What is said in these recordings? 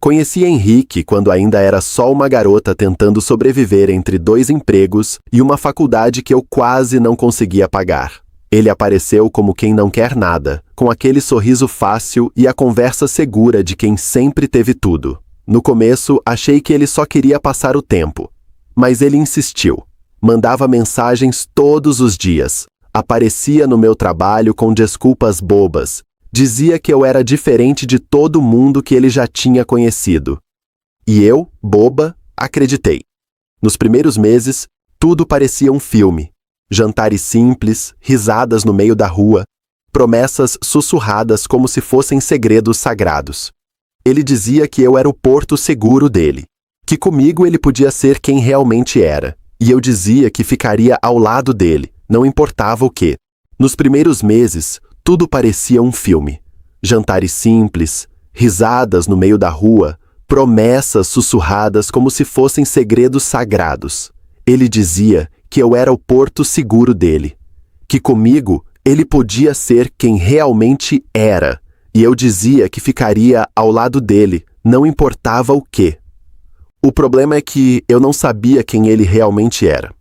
Conheci Henrique quando ainda era só uma garota tentando sobreviver entre 2 empregos e uma faculdade que eu quase não conseguia pagar. Ele apareceu como quem não quer nada, com aquele sorriso fácil e a conversa segura de quem sempre teve tudo. No começo, achei que ele só queria passar o tempo. Mas ele insistiu. Mandava mensagens todos os dias. Aparecia no meu trabalho com desculpas bobas. Dizia que eu era diferente de todo mundo que ele já tinha conhecido. E eu, boba, acreditei. Nos primeiros meses, tudo parecia um filme. Jantares simples, risadas no meio da rua, promessas sussurradas como se fossem segredos sagrados. Ele dizia que eu era o porto seguro dele, que comigo ele podia ser quem realmente era, e eu dizia que ficaria ao lado dele, não importava o quê. Nos primeiros meses, tudo parecia um filme. Jantares simples, risadas no meio da rua, promessas sussurradas como se fossem segredos sagrados. Ele dizia que eu era o porto seguro dele, que comigo ele podia ser quem realmente era, e eu dizia que ficaria ao lado dele, não importava o quê. O problema é que eu não sabia quem ele realmente era.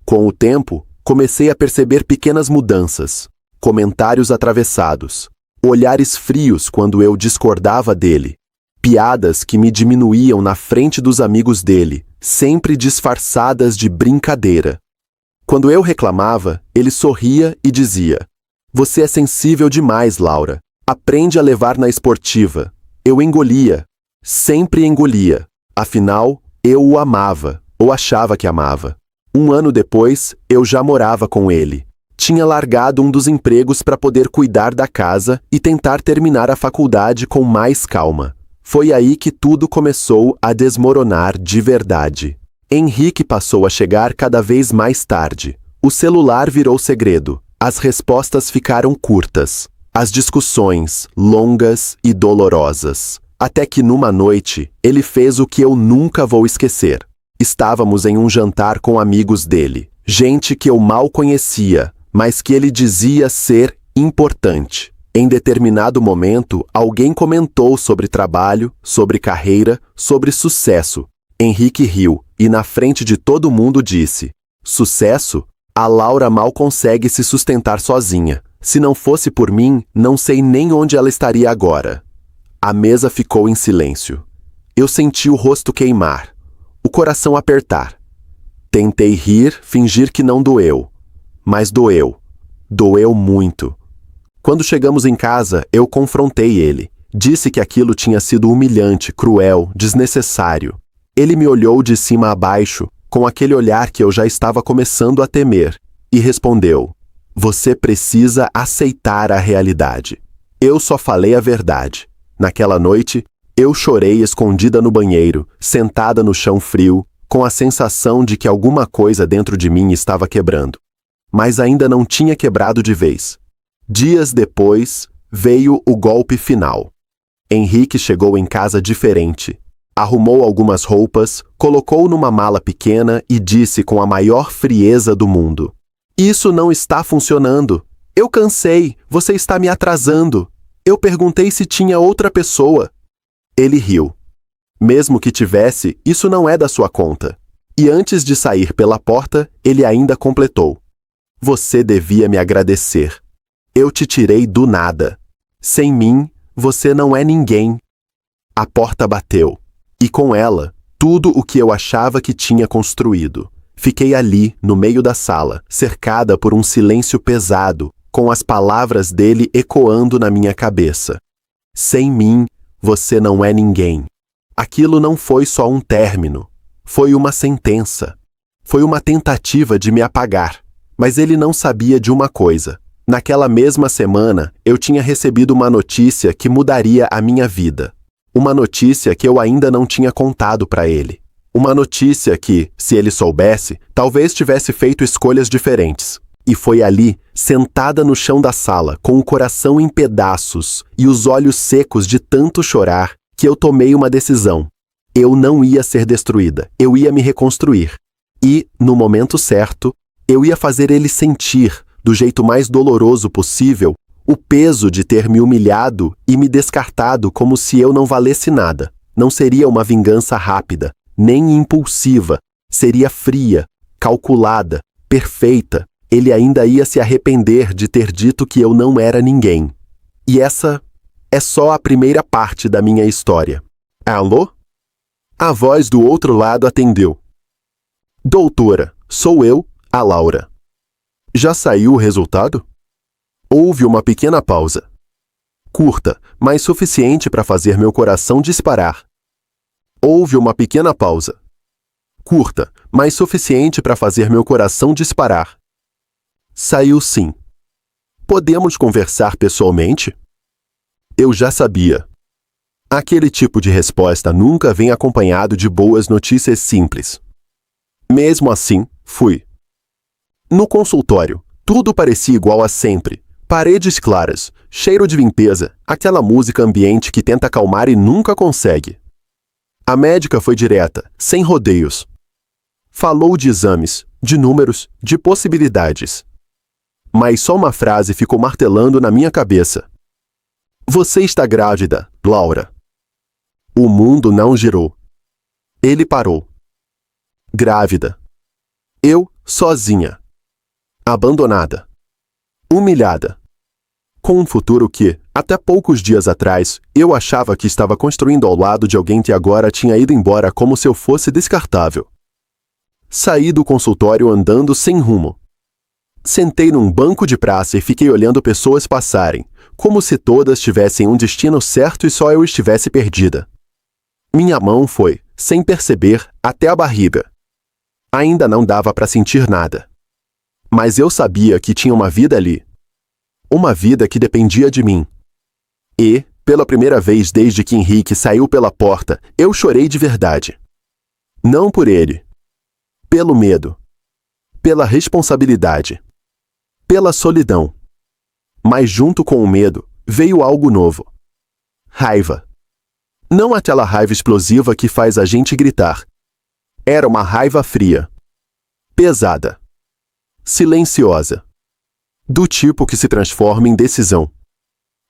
Com o tempo, comecei a perceber pequenas mudanças, comentários atravessados, olhares frios quando eu discordava dele, piadas que me diminuíam na frente dos amigos dele, sempre disfarçadas de brincadeira. Quando eu reclamava, ele sorria e dizia: "Você é sensível demais, Laura. Aprende a levar na esportiva." Eu engolia, sempre engolia. Afinal, eu o amava, ou achava que amava. 1 ano depois, eu já morava com ele. Tinha largado um dos empregos para poder cuidar da casa e tentar terminar a faculdade com mais calma. Foi aí que tudo começou a desmoronar de verdade. Henrique passou a chegar cada vez mais tarde. O celular virou segredo. As respostas ficaram curtas. As discussões, longas e dolorosas. Até que numa noite, ele fez o que eu nunca vou esquecer. Estávamos em um jantar com amigos dele. Gente que eu mal conhecia, mas que ele dizia ser importante. Em determinado momento, alguém comentou sobre trabalho, sobre carreira, sobre sucesso. Henrique riu e na frente de todo mundo disse: "Sucesso? A Laura mal consegue se sustentar sozinha. Se não fosse por mim, não sei nem onde ela estaria agora." A mesa ficou em silêncio. Eu senti o rosto queimar, o coração apertar. Tentei rir, fingir que não doeu. Mas doeu. Doeu muito. Quando chegamos em casa, eu confrontei ele. Disse que aquilo tinha sido humilhante, cruel, desnecessário. Ele me olhou de cima a baixo, com aquele olhar que eu já estava começando a temer, e respondeu: "Você precisa aceitar a realidade." Eu só falei a verdade. Naquela noite, eu chorei escondida no banheiro, sentada no chão frio, com a sensação de que alguma coisa dentro de mim estava quebrando. Mas ainda não tinha quebrado de vez. Dias depois, veio o golpe final. Henrique chegou em casa diferente. Arrumou algumas roupas, colocou numa mala pequena e disse com a maior frieza do mundo: "Isso não está funcionando. Eu cansei, você está me atrasando. Eu perguntei se tinha outra pessoa." Ele riu. "Mesmo que tivesse, isso não é da sua conta." E antes de sair pela porta, ele ainda completou: "Você devia me agradecer. Eu te tirei do nada. Sem mim, você não é ninguém." A porta bateu. E com ela, tudo o que eu achava que tinha construído. Fiquei ali, no meio da sala, cercada por um silêncio pesado, com as palavras dele ecoando na minha cabeça. "Sem mim, você não é ninguém." Aquilo não foi só um término. Foi uma sentença. Foi uma tentativa de me apagar. Mas ele não sabia de uma coisa. Naquela mesma semana, eu tinha recebido uma notícia que mudaria a minha vida. Uma notícia que eu ainda não tinha contado para ele. Uma notícia que, se ele soubesse, talvez tivesse feito escolhas diferentes. E foi ali, sentada no chão da sala, com o coração em pedaços e os olhos secos de tanto chorar, que eu tomei uma decisão. Eu não ia ser destruída, eu ia me reconstruir. E, no momento certo, eu ia fazer ele sentir, do jeito mais doloroso possível, o peso de ter me humilhado e me descartado como se eu não valesse nada. não seria uma vingança rápida, nem impulsiva. Seria fria, calculada, perfeita. Ele ainda ia se arrepender de ter dito que eu não era ninguém. E essa é só a primeira parte da minha história. Alô? A voz do outro lado atendeu. Doutora, sou eu, a Laura. Já saiu o resultado? Houve uma pequena pausa. Curta, mas suficiente para fazer meu coração disparar. Houve uma pequena pausa. Curta, mas suficiente para fazer meu coração disparar. Saiu sim. Podemos conversar pessoalmente? Eu já sabia. Aquele tipo de resposta nunca vem acompanhado de boas notícias simples. Mesmo assim, fui. No consultório, tudo parecia igual a sempre. Paredes claras, cheiro de limpeza, aquela música ambiente que tenta acalmar e nunca consegue. A médica foi direta, sem rodeios. Falou de exames, de números, de possibilidades. Mas só uma frase ficou martelando na minha cabeça. Você está grávida, Laura. O mundo não girou. Ele parou. Grávida. Eu, sozinha. Abandonada. Humilhada. Com um futuro que, até poucos dias atrás, eu achava que estava construindo ao lado de alguém que agora tinha ido embora como se eu fosse descartável. Saí do consultório andando sem rumo. Sentei num banco de praça e fiquei olhando pessoas passarem, como se todas tivessem um destino certo e só eu estivesse perdida. Minha mão foi, sem perceber, até a barriga. Ainda não dava para sentir nada. Mas eu sabia que tinha uma vida ali. Uma vida que dependia de mim. E, pela primeira vez desde que Henrique saiu pela porta, eu chorei de verdade. Não por ele. Pelo medo. Pela responsabilidade. Pela solidão. Mas junto com o medo, veio algo novo. Raiva. Não aquela raiva explosiva que faz a gente gritar. Era uma raiva fria. Pesada. Silenciosa. Do tipo que se transforma em decisão.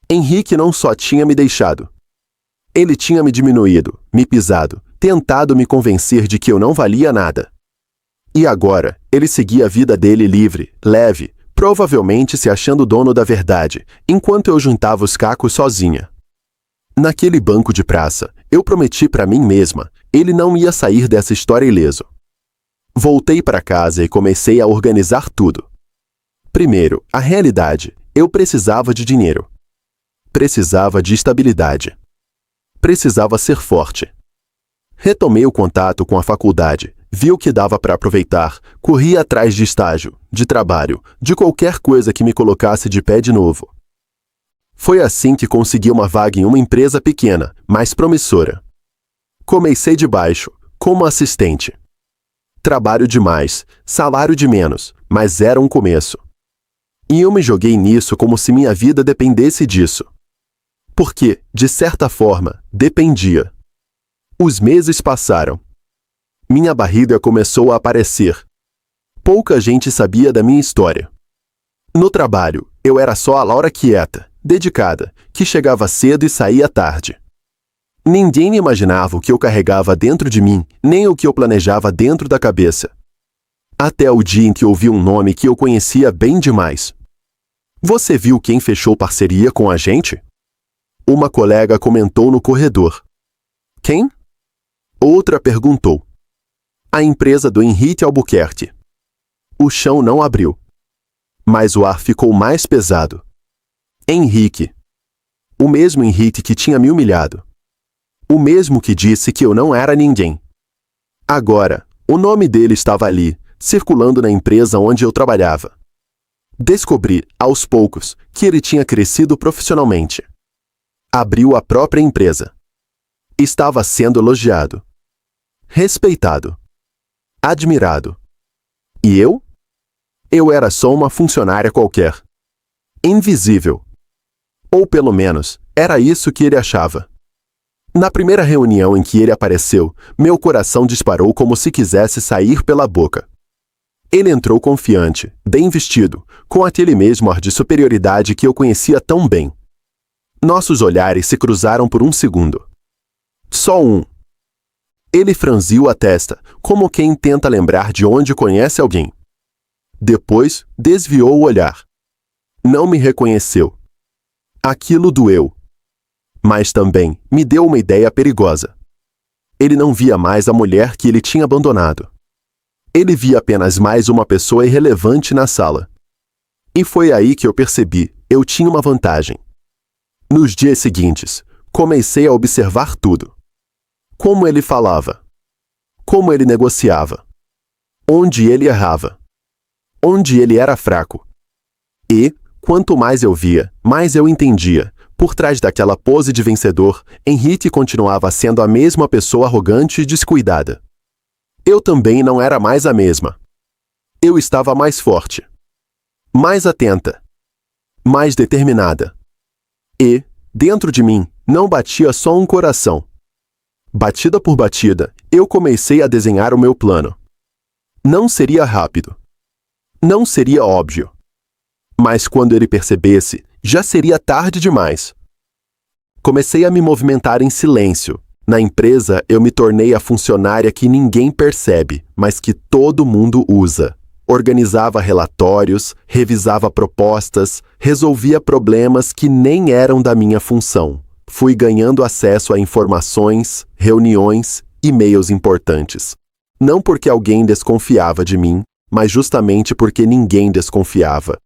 Henrique não só tinha me deixado. Ele tinha me diminuído, me pisado, tentado me convencer de que eu não valia nada. E agora, ele seguia a vida dele livre, leve, provavelmente se achando dono da verdade, enquanto eu juntava os cacos sozinha. Naquele banco de praça, eu prometi para mim mesma, ele não ia sair dessa história ileso. Voltei para casa e comecei a organizar tudo. Primeiro, a realidade. Eu precisava de dinheiro. Precisava de estabilidade. Precisava ser forte. Retomei o contato com a faculdade, vi o que dava para aproveitar, corri atrás de estágio, de trabalho, de qualquer coisa que me colocasse de pé de novo. Foi assim que consegui uma vaga em uma empresa pequena, mas promissora. Comecei de baixo, como assistente. Trabalho demais, salário de menos, mas era um começo. E eu me joguei nisso como se minha vida dependesse disso. Porque, de certa forma, dependia. Os meses passaram. Minha barriga começou a aparecer. Pouca gente sabia da minha história. No trabalho, eu era só a Laura quieta, dedicada, que chegava cedo e saía tarde. Ninguém imaginava o que eu carregava dentro de mim, nem o que eu planejava dentro da cabeça. Até o dia em que ouvi um nome que eu conhecia bem demais. Você viu quem fechou parceria com a gente? Uma colega comentou no corredor. Quem? Outra perguntou. A empresa do Henrique Albuquerque. O chão não abriu. Mas o ar ficou mais pesado. Henrique. O mesmo Henrique que tinha me humilhado. O mesmo que disse que eu não era ninguém. Agora, o nome dele estava ali, circulando na empresa onde eu trabalhava. Descobri, aos poucos, que ele tinha crescido profissionalmente. Abriu a própria empresa. Estava sendo elogiado. Respeitado. Admirado. E eu? Eu era só uma funcionária qualquer. Invisível. Ou pelo menos, era isso que ele achava. Na primeira reunião em que ele apareceu, meu coração disparou como se quisesse sair pela boca. Ele entrou confiante, bem vestido, com aquele mesmo ar de superioridade que eu conhecia tão bem. Nossos olhares se cruzaram por um segundo. Só um. Ele franziu a testa, como quem tenta lembrar de onde conhece alguém. Depois, desviou o olhar. Não me reconheceu. Aquilo doeu. Mas também me deu uma ideia perigosa. Ele não via mais a mulher que ele tinha abandonado. Ele via apenas mais uma pessoa irrelevante na sala. E foi aí que eu percebi, eu tinha uma vantagem. Nos dias seguintes, comecei a observar tudo. Como ele falava. Como ele negociava. Onde ele errava. Onde ele era fraco. E, quanto mais eu via, mais eu entendia. Por trás daquela pose de vencedor, Henrique continuava sendo a mesma pessoa arrogante e descuidada. Eu também não era mais a mesma. Eu estava mais forte. Mais atenta. Mais determinada. E, dentro de mim, não batia só um coração. Batida por batida, eu comecei a desenhar o meu plano. Não seria rápido. Não seria óbvio. Mas quando ele percebesse, já seria tarde demais. Comecei a me movimentar em silêncio. Na empresa, eu me tornei a funcionária que ninguém percebe, mas que todo mundo usa. Organizava relatórios, revisava propostas, resolvia problemas que nem eram da minha função. Fui ganhando acesso a informações, reuniões, e-mails importantes. Não porque alguém desconfiava de mim, mas justamente porque ninguém desconfiava.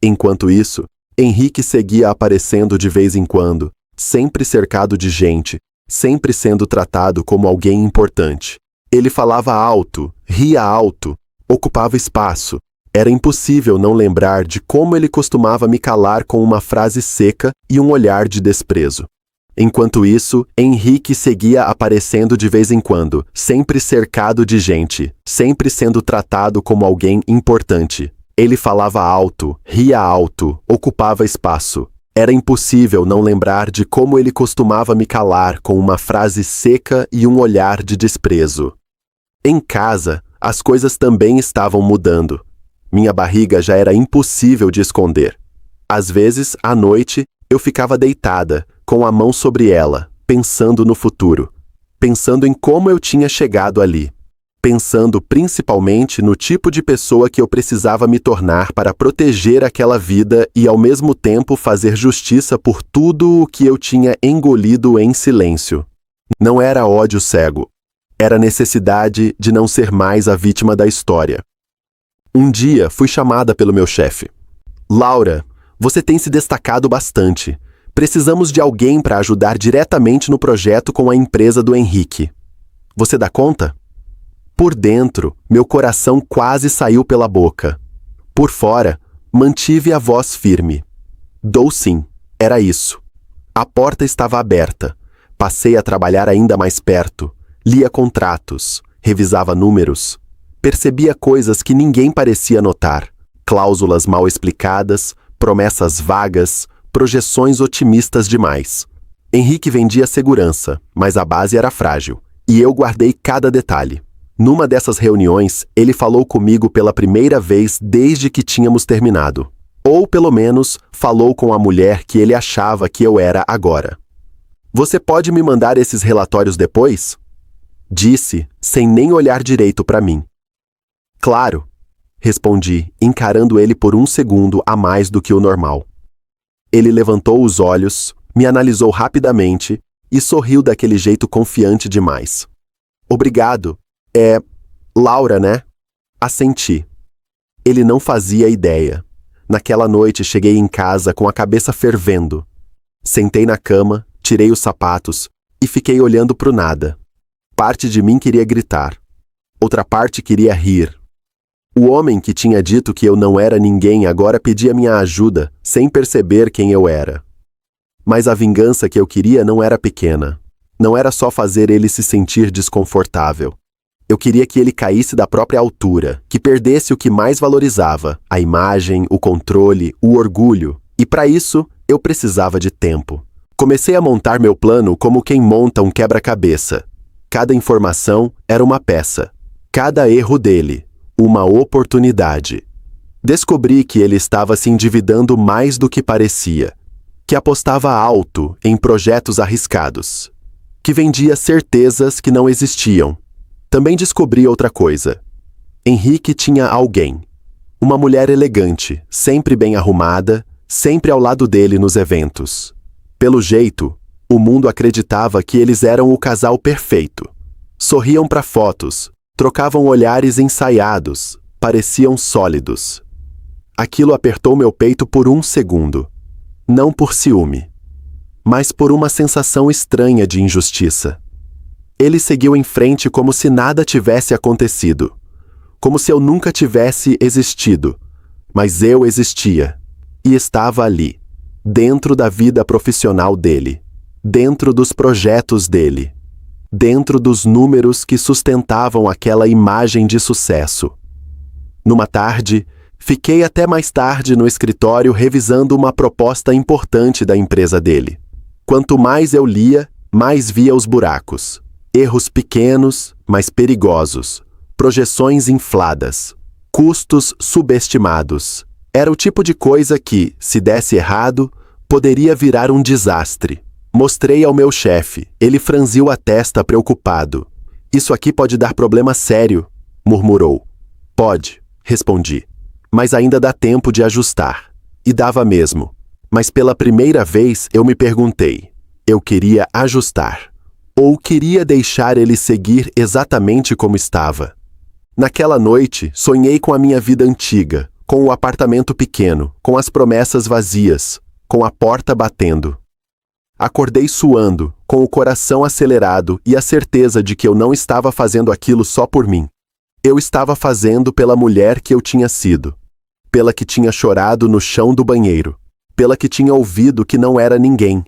Enquanto isso, Henrique seguia aparecendo de vez em quando, sempre cercado de gente, sempre sendo tratado como alguém importante. Ele falava alto, ria alto, ocupava espaço. Era impossível não lembrar de como ele costumava me calar com uma frase seca e um olhar de desprezo. Enquanto isso, Henrique seguia aparecendo de vez em quando, sempre cercado de gente, sempre sendo tratado como alguém importante. Ele falava alto, ria alto, ocupava espaço. Era impossível não lembrar de como ele costumava me calar com uma frase seca e um olhar de desprezo. Em casa, as coisas também estavam mudando. Minha barriga já era impossível de esconder. Às vezes, à noite, eu ficava deitada, com a mão sobre ela, pensando no futuro. Pensando em como eu tinha chegado ali. Pensando principalmente no tipo de pessoa que eu precisava me tornar para proteger aquela vida e ao mesmo tempo fazer justiça por tudo o que eu tinha engolido em silêncio. Não era ódio cego. Era necessidade de não ser mais a vítima da história. Um dia fui chamada pelo meu chefe. Laura, você tem se destacado bastante. Precisamos de alguém para ajudar diretamente no projeto com a empresa do Henrique. Você dá conta? Por dentro, meu coração quase saiu pela boca. Por fora, mantive a voz firme. Dou sim, era isso. A porta estava aberta. Passei a trabalhar ainda mais perto. Lia contratos, revisava números. Percebia coisas que ninguém parecia notar. Cláusulas mal explicadas, promessas vagas, projeções otimistas demais. Henrique vendia segurança, mas a base era frágil, e eu guardei cada detalhe. Numa dessas reuniões, ele falou comigo pela primeira vez desde que tínhamos terminado. Ou, pelo menos, falou com a mulher que ele achava que eu era agora. Você pode me mandar esses relatórios depois? Disse, sem nem olhar direito para mim. Claro, respondi, encarando ele por um segundo a mais do que o normal. Ele levantou os olhos, me analisou rapidamente e sorriu daquele jeito confiante demais. Obrigado. É Laura, né? Assenti. Ele não fazia ideia. Naquela noite cheguei em casa com a cabeça fervendo. Sentei na cama, tirei os sapatos e fiquei olhando pro nada. Parte de mim queria gritar. Outra parte queria rir. O homem que tinha dito que eu não era ninguém agora pedia minha ajuda, sem perceber quem eu era. Mas a vingança que eu queria não era pequena. Não era só fazer ele se sentir desconfortável. Eu queria que ele caísse da própria altura, que perdesse o que mais valorizava, a imagem, o controle, o orgulho. E para isso, eu precisava de tempo. Comecei a montar meu plano como quem monta um quebra-cabeça. Cada informação era uma peça. Cada erro dele, uma oportunidade. Descobri que ele estava se endividando mais do que parecia, que apostava alto em projetos arriscados, que vendia certezas que não existiam. Também descobri outra coisa. Henrique tinha alguém. Uma mulher elegante, sempre bem arrumada, sempre ao lado dele nos eventos. Pelo jeito, o mundo acreditava que eles eram o casal perfeito. Sorriam para fotos, trocavam olhares ensaiados, pareciam sólidos. Aquilo apertou meu peito por um segundo. Não por ciúme, mas por uma sensação estranha de injustiça. Ele seguiu em frente como se nada tivesse acontecido, como se eu nunca tivesse existido, mas eu existia, e estava ali, dentro da vida profissional dele, dentro dos projetos dele, dentro dos números que sustentavam aquela imagem de sucesso. Numa tarde, fiquei até mais tarde no escritório revisando uma proposta importante da empresa dele. Quanto mais eu lia, mais via os buracos. Erros pequenos, mas perigosos. Projeções infladas. Custos subestimados. Era o tipo de coisa que, se desse errado, poderia virar um desastre. Mostrei ao meu chefe. Ele franziu a testa preocupado. Isso aqui pode dar problema sério, murmurou. Pode, respondi. Mas ainda dá tempo de ajustar. E dava mesmo. Mas pela primeira vez eu me perguntei, eu queria ajustar? Ou queria deixar ele seguir exatamente como estava? Naquela noite, sonhei com a minha vida antiga, com o apartamento pequeno, com as promessas vazias, com a porta batendo. Acordei suando, com o coração acelerado e a certeza de que eu não estava fazendo aquilo só por mim. Eu estava fazendo pela mulher que eu tinha sido. Pela que tinha chorado no chão do banheiro, pela que tinha ouvido que não era ninguém,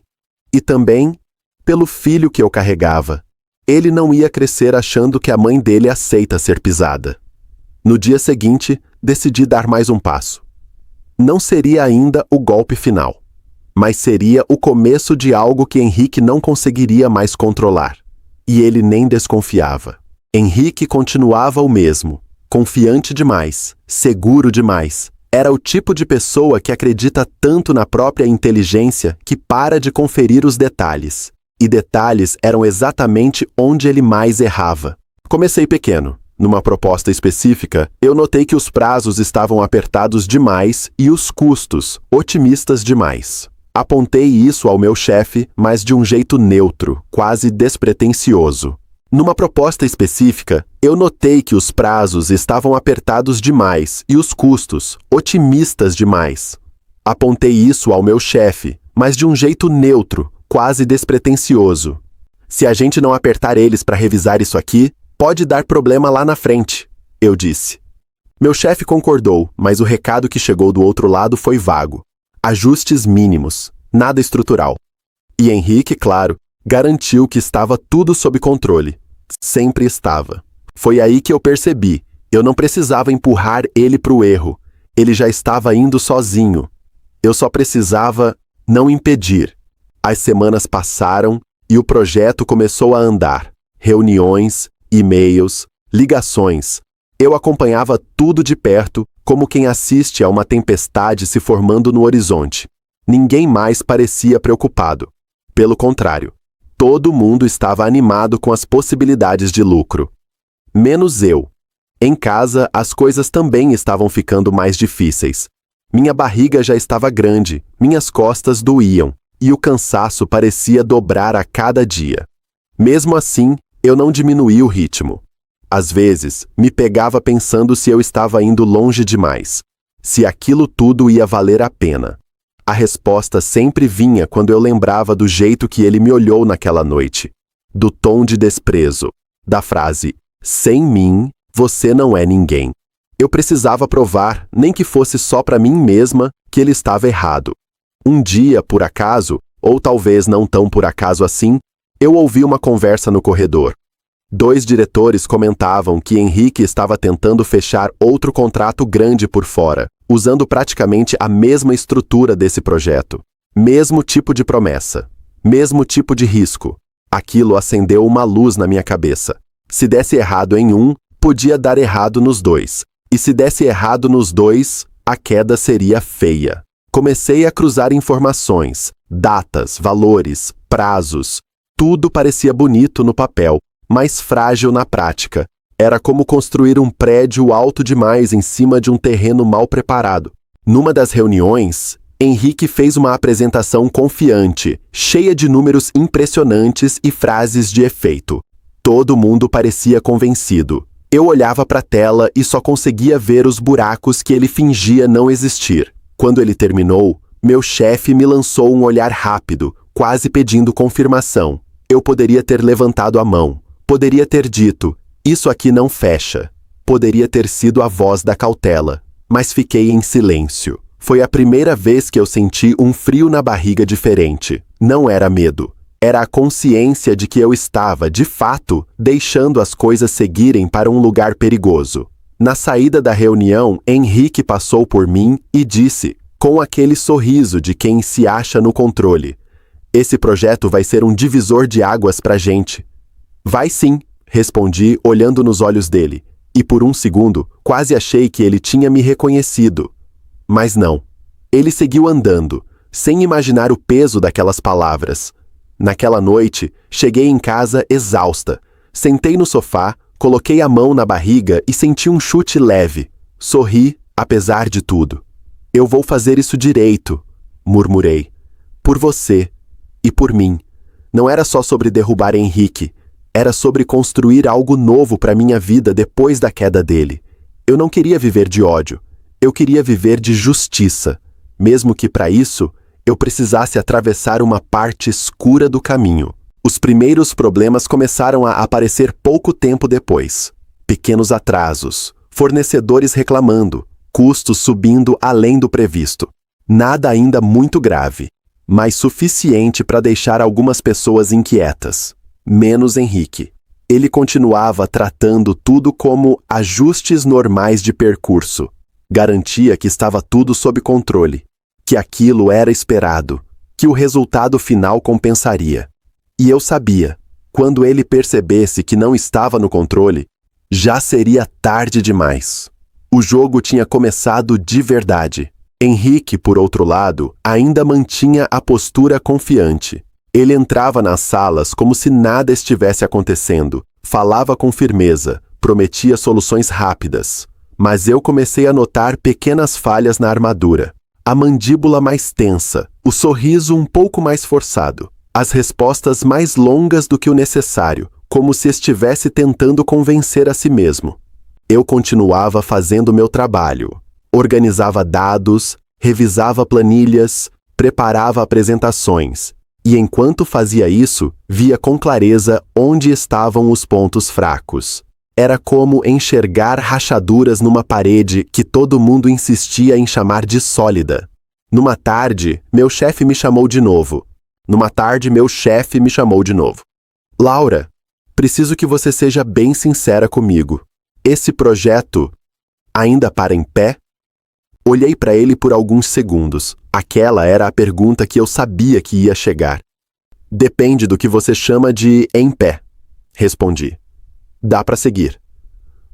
e também pelo filho que eu carregava. Ele não ia crescer achando que a mãe dele aceita ser pisada. No dia seguinte, decidi dar mais um passo. Não seria ainda o golpe final, mas seria o começo de algo que Henrique não conseguiria mais controlar. E ele nem desconfiava. Henrique continuava o mesmo, confiante demais, seguro demais. Era o tipo de pessoa que acredita tanto na própria inteligência que para de conferir os detalhes. E detalhes eram exatamente onde ele mais errava. Comecei pequeno. Numa proposta específica, eu notei que os prazos estavam apertados demais e os custos otimistas demais. Apontei isso ao meu chefe, mas de um jeito neutro, quase despretensioso. Numa proposta específica, eu notei que os prazos estavam apertados demais e os custos otimistas demais. Apontei isso ao meu chefe, mas de um jeito neutro, quase despretensioso. Se a gente não apertar eles para revisar isso aqui, pode dar problema lá na frente, eu disse. Meu chefe concordou, mas o recado que chegou do outro lado foi vago. Ajustes mínimos, nada estrutural. E Henrique, claro, garantiu que estava tudo sob controle. Sempre estava. Foi aí que eu percebi. Eu não precisava empurrar ele para o erro. Ele já estava indo sozinho. Eu só precisava não impedir. As semanas passaram e o projeto começou a andar. Reuniões, e-mails, ligações. Eu acompanhava tudo de perto, como quem assiste a uma tempestade se formando no horizonte. Ninguém mais parecia preocupado. Pelo contrário, todo mundo estava animado com as possibilidades de lucro. Menos eu. Em casa, as coisas também estavam ficando mais difíceis. Minha barriga já estava grande, minhas costas doíam, e o cansaço parecia dobrar a cada dia. Mesmo assim, eu não diminuí o ritmo. Às vezes, me pegava pensando se eu estava indo longe demais, se aquilo tudo ia valer a pena. A resposta sempre vinha quando eu lembrava do jeito que ele me olhou naquela noite, do tom de desprezo, da frase, sem mim, você não é ninguém. Eu precisava provar, nem que fosse só para mim mesma, que ele estava errado. Um dia, por acaso, ou talvez não tão por acaso assim, eu ouvi uma conversa no corredor. 2 diretores comentavam que Henrique estava tentando fechar outro contrato grande por fora, usando praticamente a mesma estrutura desse projeto. Mesmo tipo de promessa. Mesmo tipo de risco. Aquilo acendeu uma luz na minha cabeça. Se desse errado em um, podia dar errado nos 2. E se desse errado nos 2, a queda seria feia. Comecei a cruzar informações, datas, valores, prazos. Tudo parecia bonito no papel, mas frágil na prática. Era como construir um prédio alto demais em cima de um terreno mal preparado. Numa das reuniões, Henrique fez uma apresentação confiante, cheia de números impressionantes e frases de efeito. Todo mundo parecia convencido. Eu olhava para a tela e só conseguia ver os buracos que ele fingia não existir. Quando ele terminou, meu chefe me lançou um olhar rápido, quase pedindo confirmação. Eu poderia ter levantado a mão. Poderia ter dito, isso aqui não fecha. Poderia ter sido a voz da cautela. Mas fiquei em silêncio. Foi a primeira vez que eu senti um frio na barriga diferente. Não era medo. Era a consciência de que eu estava, de fato, deixando as coisas seguirem para um lugar perigoso. Na saída da reunião, Henrique passou por mim e disse, com aquele sorriso de quem se acha no controle, esse projeto vai ser um divisor de águas pra gente. Vai sim, respondi, olhando nos olhos dele, e por um segundo, quase achei que ele tinha me reconhecido. Mas não. Ele seguiu andando, sem imaginar o peso daquelas palavras. Naquela noite, cheguei em casa exausta. Sentei no sofá, coloquei a mão na barriga e senti um chute leve. Sorri, apesar de tudo. Eu vou fazer isso direito, murmurei. Por você. E por mim. Não era só sobre derrubar Henrique. Era sobre construir algo novo para minha vida depois da queda dele. Eu não queria viver de ódio. Eu queria viver de justiça. Mesmo que para isso, eu precisasse atravessar uma parte escura do caminho. Os primeiros problemas começaram a aparecer pouco tempo depois. Pequenos atrasos, fornecedores reclamando, custos subindo além do previsto. Nada ainda muito grave, mas suficiente para deixar algumas pessoas inquietas. Menos Henrique. Ele continuava tratando tudo como ajustes normais de percurso. Garantia que estava tudo sob controle, que aquilo era esperado, que o resultado final compensaria. E eu sabia, quando ele percebesse que não estava no controle, já seria tarde demais. O jogo tinha começado de verdade. Henrique, por outro lado, ainda mantinha a postura confiante. Ele entrava nas salas como se nada estivesse acontecendo, falava com firmeza, prometia soluções rápidas. Mas eu comecei a notar pequenas falhas na armadura. A mandíbula mais tensa, o sorriso um pouco mais forçado, as respostas mais longas do que o necessário, como se estivesse tentando convencer a si mesmo. Eu continuava fazendo meu trabalho. Organizava dados, revisava planilhas, preparava apresentações. E enquanto fazia isso, via com clareza onde estavam os pontos fracos. Era como enxergar rachaduras numa parede que todo mundo insistia em chamar de sólida. Numa tarde, meu chefe me chamou de novo. Laura, preciso que você seja bem sincera comigo. Esse projeto ainda para em pé? Olhei para ele por alguns segundos. Aquela era a pergunta que eu sabia que ia chegar. Depende do que você chama de em pé, respondi. Dá para seguir.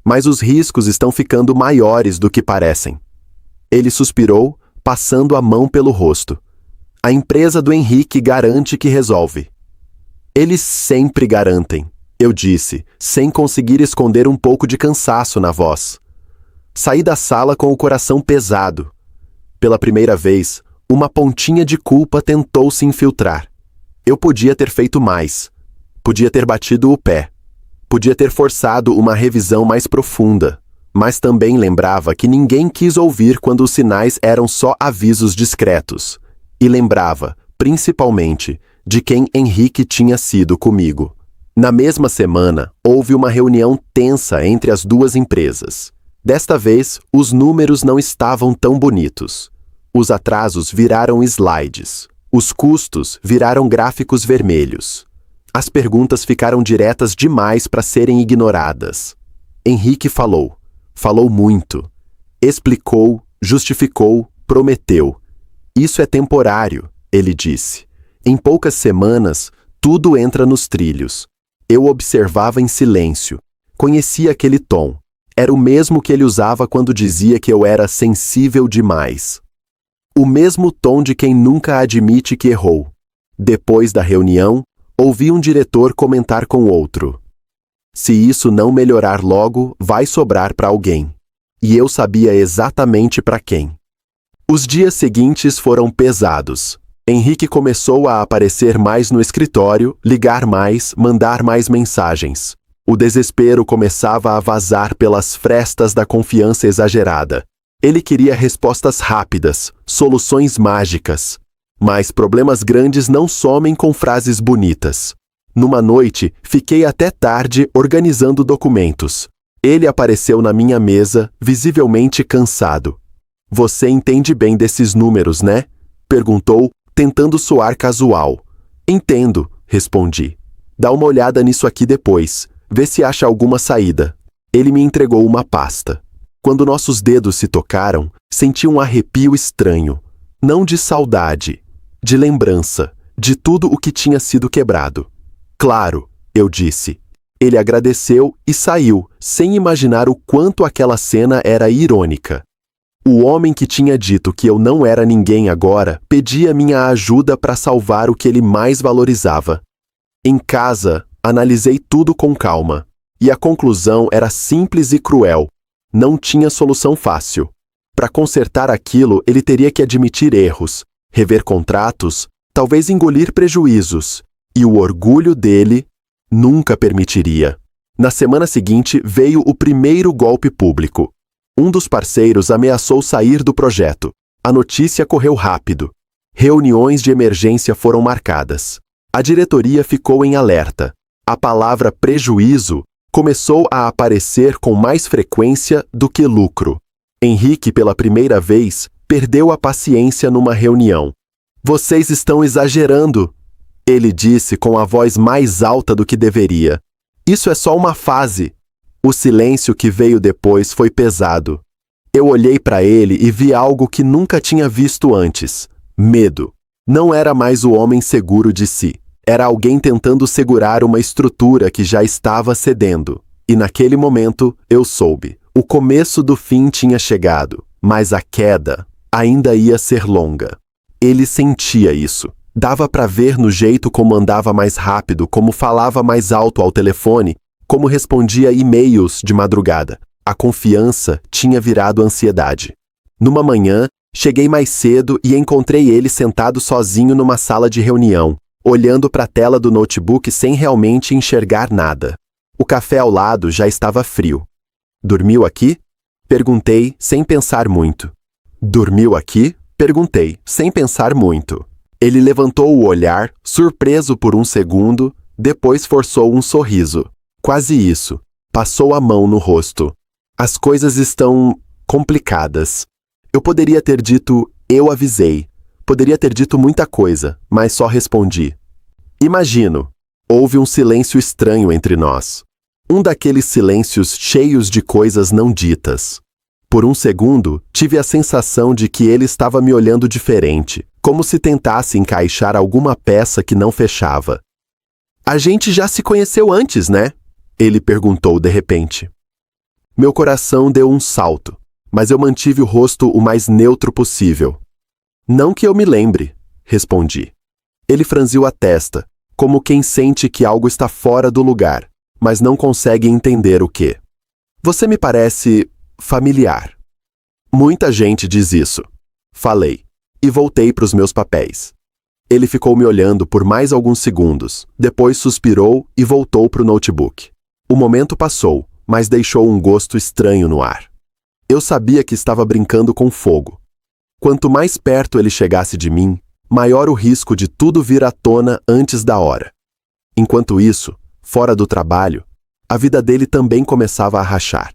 Mas os riscos estão ficando maiores do que parecem. Ele suspirou, passando a mão pelo rosto. A empresa do Henrique garante que resolve. Eles sempre garantem, eu disse, sem conseguir esconder um pouco de cansaço na voz. Saí da sala com o coração pesado. Pela primeira vez, uma pontinha de culpa tentou se infiltrar. Eu podia ter feito mais. Podia ter batido o pé. Podia ter forçado uma revisão mais profunda. Mas também lembrava que ninguém quis ouvir quando os sinais eram só avisos discretos. E lembrava, principalmente, de quem Henrique tinha sido comigo. Na mesma semana, houve uma reunião tensa entre as duas empresas. Desta vez, os números não estavam tão bonitos. Os atrasos viraram slides. Os custos viraram gráficos vermelhos. As perguntas ficaram diretas demais para serem ignoradas. Henrique falou. Falou muito. Explicou, justificou, prometeu. Isso é temporário, ele disse. Em poucas semanas, tudo entra nos trilhos. Eu observava em silêncio. Conhecia aquele tom. Era o mesmo que ele usava quando dizia que eu era sensível demais. O mesmo tom de quem nunca admite que errou. Depois da reunião, Ouvi um diretor comentar com outro. Se isso não melhorar logo, vai sobrar para alguém. E eu sabia exatamente para quem. Os dias seguintes foram pesados. Henrique começou a aparecer mais no escritório, ligar mais, mandar mais mensagens. O desespero começava a vazar pelas frestas da confiança exagerada. Ele queria respostas rápidas, soluções mágicas. Mas problemas grandes não somem com frases bonitas. Numa noite, fiquei até tarde organizando documentos. Ele apareceu na minha mesa, visivelmente cansado. Você entende bem desses números, né? Perguntou, tentando soar casual. Entendo, respondi. Dá uma olhada nisso aqui depois. Vê se acha alguma saída. Ele me entregou uma pasta. Quando nossos dedos se tocaram, senti um arrepio estranho. Não de saudade, de lembrança, de tudo o que tinha sido quebrado. Claro, eu disse. Ele agradeceu e saiu, sem imaginar o quanto aquela cena era irônica. O homem que tinha dito que eu não era ninguém agora pedia minha ajuda para salvar o que ele mais valorizava. Em casa, analisei tudo com calma, e a conclusão era simples e cruel. Não tinha solução fácil. Para consertar aquilo, ele teria que admitir erros, rever contratos, talvez engolir prejuízos, e o orgulho dele nunca permitiria. Na semana seguinte, veio o primeiro golpe público. Um dos parceiros ameaçou sair do projeto. A notícia correu rápido. Reuniões de emergência foram marcadas. A diretoria ficou em alerta. A palavra prejuízo começou a aparecer com mais frequência do que lucro. Henrique, pela primeira vez, perdeu a paciência numa reunião. Vocês estão exagerando, ele disse com a voz mais alta do que deveria. Isso é só uma fase. O silêncio que veio depois foi pesado. Eu olhei para ele e vi algo que nunca tinha visto antes. Medo. Não era mais o homem seguro de si. Era alguém tentando segurar uma estrutura que já estava cedendo. E naquele momento, eu soube. O começo do fim tinha chegado, mas a queda ainda ia ser longa. Ele sentia isso. Dava para ver no jeito como andava mais rápido, como falava mais alto ao telefone, como respondia e-mails de madrugada. A confiança tinha virado ansiedade. Numa manhã, cheguei mais cedo e encontrei ele sentado sozinho numa sala de reunião, olhando para a tela do notebook sem realmente enxergar nada. O café ao lado já estava frio. Dormiu aqui? Perguntei, sem pensar muito. Dormiu aqui? Perguntei, sem pensar muito. Ele levantou o olhar, surpreso por um segundo, depois forçou um sorriso. Quase isso. Passou a mão no rosto. As coisas estão complicadas. Eu poderia ter dito, eu avisei. Poderia ter dito muita coisa, mas só respondi. Imagino. Houve um silêncio estranho entre nós. Um daqueles silêncios cheios de coisas não ditas. Por um segundo, tive a sensação de que ele estava me olhando diferente, como se tentasse encaixar alguma peça que não fechava. A gente já se conheceu antes, né? Ele perguntou de repente. Meu coração deu um salto, mas eu mantive o rosto o mais neutro possível. Não que eu me lembre, respondi. Ele franziu a testa, como quem sente que algo está fora do lugar, mas não consegue entender o que. Você me parece familiar. Muita gente diz isso. Falei, e voltei para os meus papéis. Ele ficou me olhando por mais alguns segundos, depois suspirou e voltou para o notebook. O momento passou, mas deixou um gosto estranho no ar. Eu sabia que estava brincando com fogo. Quanto mais perto ele chegasse de mim, maior o risco de tudo vir à tona antes da hora. Enquanto isso, fora do trabalho, a vida dele também começava a rachar.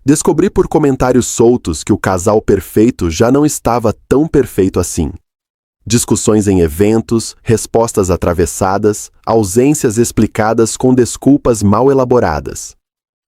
Descobri por comentários soltos que o casal perfeito já não estava tão perfeito assim. Discussões em eventos, respostas atravessadas, ausências explicadas com desculpas mal elaboradas.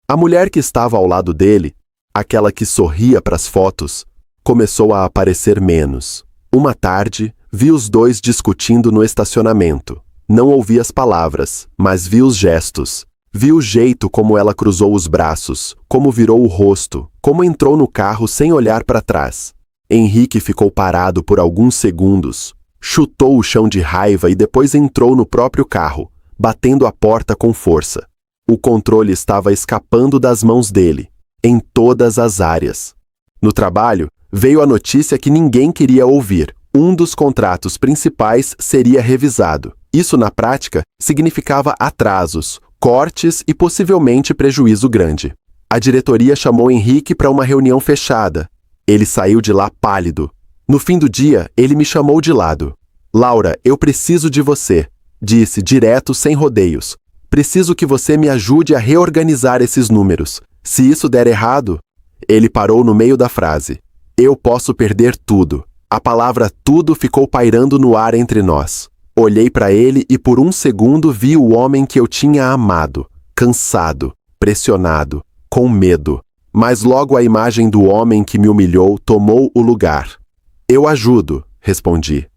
A mulher que estava ao lado dele, aquela que sorria para as fotos, começou a aparecer menos. Uma tarde, vi os dois discutindo no estacionamento. Não ouvi as palavras, mas vi os gestos. Vi o jeito como ela cruzou os braços, como virou o rosto, como entrou no carro sem olhar para trás. Henrique ficou parado por alguns segundos, chutou o chão de raiva e depois entrou no próprio carro, batendo a porta com força. O controle estava escapando das mãos dele, em todas as áreas. No trabalho, veio a notícia que ninguém queria ouvir. Um dos contratos principais seria revisado. Isso, na prática, significava atrasos, cortes e possivelmente prejuízo grande. A diretoria chamou Henrique para uma reunião fechada. Ele saiu de lá pálido. No fim do dia, ele me chamou de lado. Laura, eu preciso de você, disse direto, sem rodeios. Preciso que você me ajude a reorganizar esses números. Se isso der errado... Ele parou no meio da frase. Eu posso perder tudo. A palavra tudo ficou pairando no ar entre nós. Olhei para ele e por um segundo vi o homem que eu tinha amado, cansado, pressionado, com medo. Mas logo a imagem do homem que me humilhou tomou o lugar. Eu ajudo, respondi.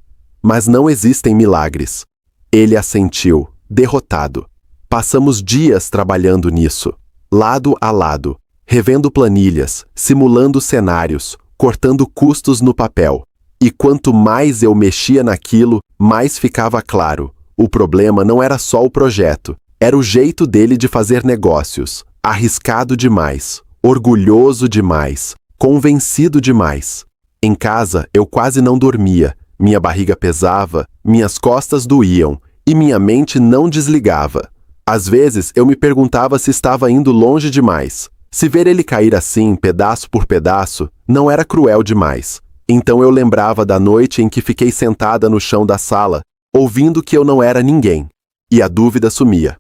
Mas não existem milagres. Ele assentiu, derrotado. Passamos dias trabalhando nisso, lado a lado, revendo planilhas, simulando cenários, cortando custos no papel. E quanto mais eu mexia naquilo, mais ficava claro. O problema não era só o projeto, era o jeito dele de fazer negócios. Arriscado demais, orgulhoso demais, convencido demais. Em casa, eu quase não dormia, minha barriga pesava, minhas costas doíam e minha mente não desligava. Às vezes, eu me perguntava se estava indo longe demais. Se ver ele cair assim, pedaço por pedaço, não era cruel demais. Então eu lembrava da noite em que fiquei sentada no chão da sala, ouvindo que eu não era ninguém, e a dúvida sumia.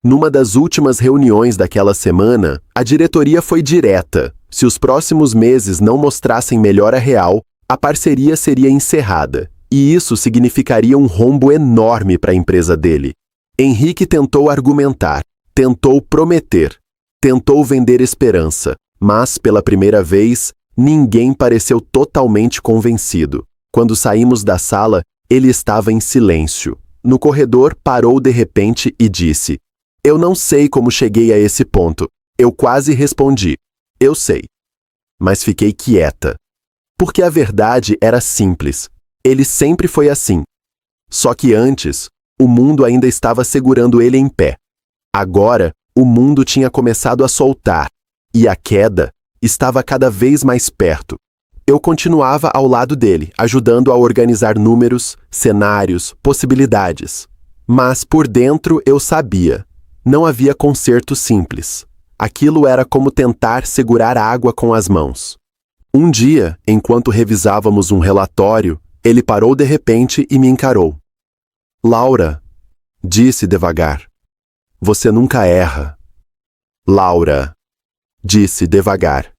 Numa das últimas reuniões daquela semana, a diretoria foi direta. Se os próximos meses não mostrassem melhora real, a parceria seria encerrada, e isso significaria um rombo enorme para a empresa dele. Henrique tentou argumentar, tentou prometer, tentou vender esperança, mas, pela primeira vez, ninguém pareceu totalmente convencido. Quando saímos da sala, ele estava em silêncio. No corredor, parou de repente e disse: Eu não sei como cheguei a esse ponto. Eu quase respondi: Eu sei. Mas fiquei quieta. Porque a verdade era simples. Ele sempre foi assim. Só que antes, o mundo ainda estava segurando ele em pé. Agora, o mundo tinha começado a soltar, e a queda estava cada vez mais perto. Eu continuava ao lado dele, ajudando a organizar números, cenários, possibilidades. Mas por dentro eu sabia. Não havia conserto simples. Aquilo era como tentar segurar água com as mãos. Um dia, enquanto revisávamos um relatório, ele parou de repente e me encarou. Laura, disse devagar. Você nunca erra. Laura, disse devagar.